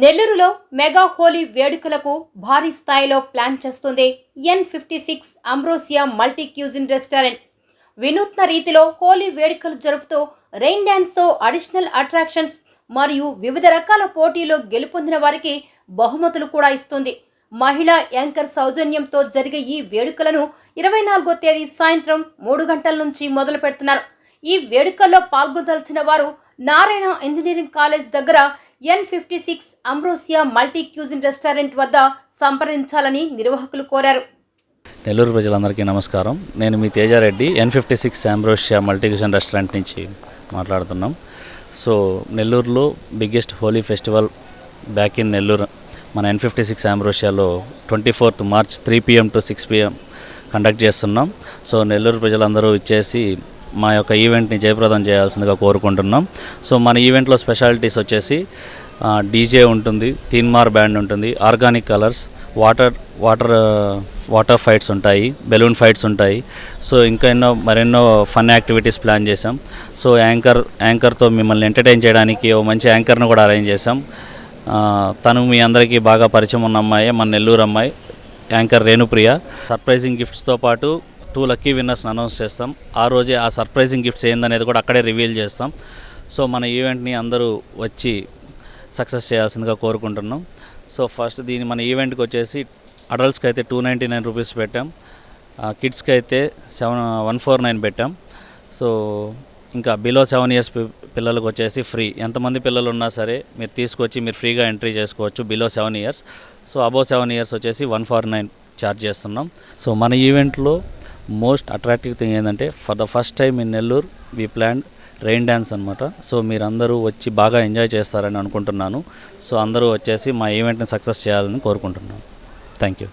నెల్లూరులో మెగా హోలీ వేడుకలకు భారీ స్థాయిలో ప్లాన్ చేస్తుంది N56 Ambrosia multi cuisine restaurant. వినూత్న రీతిలో హోలీ వేడుకలు జరుపుతూ రెయిన్ డ్యాన్స్తో అడిషనల్ అట్రాక్షన్స్ మరియు వివిధ రకాల పోటీల్లో గెలుపొందిన వారికి బహుమతులు కూడా ఇస్తుంది. మహిళా యాంకర్ సౌజన్యంతో జరిగే ఈ వేడుకలను 24వ తేదీ సాయంత్రం 3 గంటల నుంచి మొదలు పెడుతున్నారు. ఈ వేడుకల్లో పాల్గొనదలిచిన వారు నారాయణ ఇంజనీరింగ్ కాలేజ్ దగ్గర N56 Ambrosia multi cuisine restaurant వద్ద సంప్రదించాలని నిర్వాహకులు కోరారు. నెల్లూరు ప్రజలందరికీ నమస్కారం. నేను మీ Teja Reddy N56 Ambrosia multi cuisine restaurant నుంచి మాట్లాడుతున్నాం. సో నెల్లూరులో biggest Holi festival back in Nellore మన N56 అంబ్రోసియాలో 24th March 3 PM to 6 PM conduct చేస్తున్నాం. సో నెల్లూరు ప్రజలందరూ ఇచ్చేసి మా యొక్క ఈవెంట్ని జయప్రదం చేయాల్సిందిగా కోరుకుంటున్నాం. సో మన ఈవెంట్లో స్పెషాలిటీస్ వచ్చేసి డీజే ఉంటుంది, తీన్మార్ బ్యాండ్ ఉంటుంది, ఆర్గానిక్ కలర్స్, వాటర్ ఫైట్స్ ఉంటాయి, బెలూన్ ఫైట్స్ ఉంటాయి. సో ఇంకా మరెన్నో ఫన్ యాక్టివిటీస్ ప్లాన్ చేసాం. సో యాంకర్తో మిమ్మల్ని ఎంటర్టైన్ చేయడానికి ఓ మంచి యాంకర్ను కూడా అరేంజ్ చేసాం. తను మీ అందరికీ బాగా పరిచయం ఉన్న అమ్మాయి, మన నెల్లూరు అమ్మాయి యాంకర్ రేణుప్రియ. సర్ప్రైజింగ్ గిఫ్ట్స్తో పాటు 2 లక్కీ విన్నర్స్ని అనౌన్స్ చేస్తాం. ఆ రోజే ఆ సర్ప్రైజింగ్ గిఫ్ట్స్ ఏందనేది కూడా అక్కడే రివీల్ చేస్తాం. సో మన ఈవెంట్ని అందరూ వచ్చి సక్సెస్ చేయాల్సిందిగా కోరుకుంటున్నాం. సో ఫస్ట్ మన ఈవెంట్కి వచ్చేసి అడల్ట్స్కి అయితే 299 రూపీస్ పెట్టాం, కిడ్స్కి అయితే 149 పెట్టాం. సో ఇంకా బిలో 7 years పిల్లలకు వచ్చేసి ఫ్రీ. ఎంతమంది పిల్లలు ఉన్నా సరే మీరు తీసుకొచ్చి మీరు ఫ్రీగా ఎంట్రీ చేసుకోవచ్చు below 7 years. So above 7 years వచ్చేసి 149 ఛార్జ్ చేస్తున్నాం. సో మన ఈవెంట్లో మోస్ట్ అట్రాక్టివ్ థింగ్ ఏంటంటే for the first time in Nellore we plan rain dance అనమాట. సో మీరందరూ వచ్చి బాగా ఎంజాయ్ చేస్తారని అనుకుంటున్నాను. సో అందరూ వచ్చేసి మా ఈవెంట్ని సక్సెస్ చేయాలని కోరుకుంటున్నాను. Thank you.